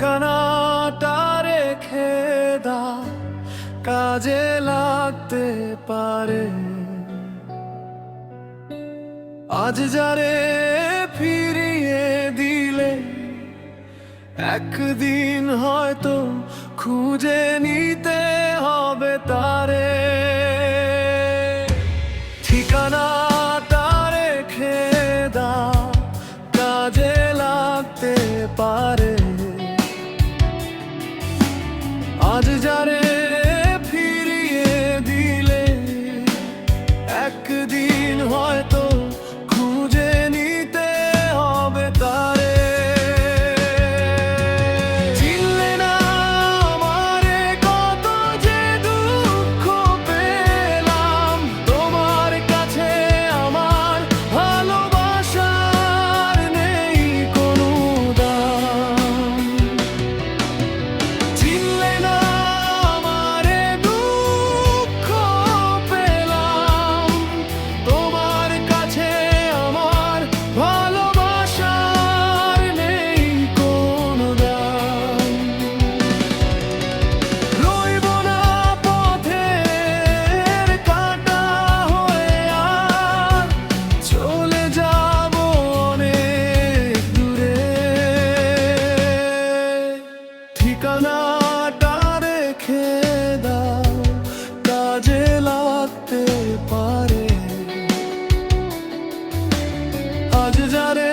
ঠিকানাটা রেখে দাও, কাজে লাগতে পারে। আজ যারে ফিরিয়ে দিলে একদিন হয়তো খুঁজে নিতে হবে তারে। ঠিকানাটা রেখে দাও, কাজে লাগতে পারে। আজ যারে ফিরিয়ে দিলে একদিন হয়তো খুঁজে নিতে হবে তারে। চিনলে না আমারে, কত যে দুঃখ পেলাম। তোমার কাছে আমার ভালোবাসার নেই কোনো দাম। চিনলে না আমারে, দুঃখ পেলাম। তোমার কাছে আমার ভালোবাসার নেই কোনো দাম। রইব না পথের কাঁটা হয়ে, আর চলে যাব অনেক দূরে। ঠিকানাটা রেখে দাও, কাজে লাগতে পারে। আজ যারে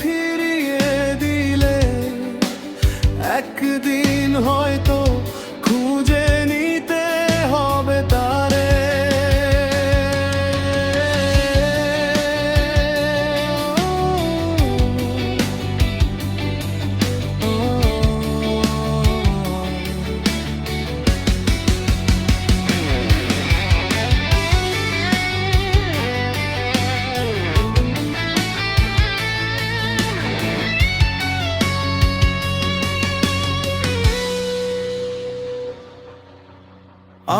ফিরিয়ে দিলে একদিন হয়তো খুঁজে নিতে হবে তারে।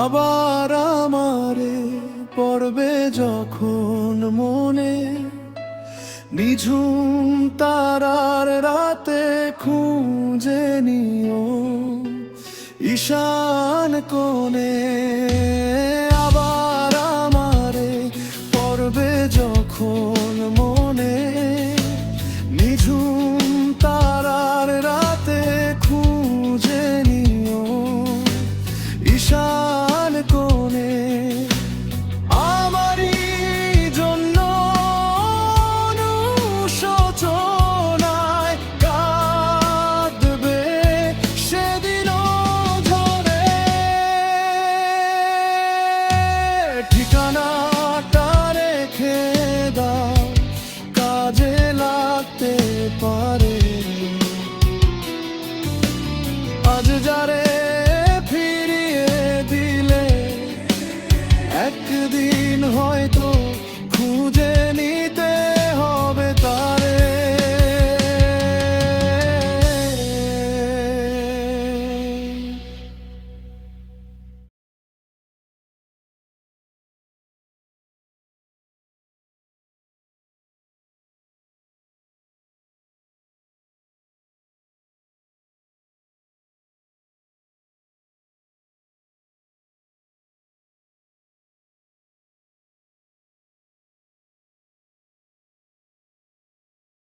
আবার আমারে পড়বে যখন মনে, নিঝুম তারার রাতে খুঁজে নিও ঈশান কোণে। আবার আমারে পড়বে যখন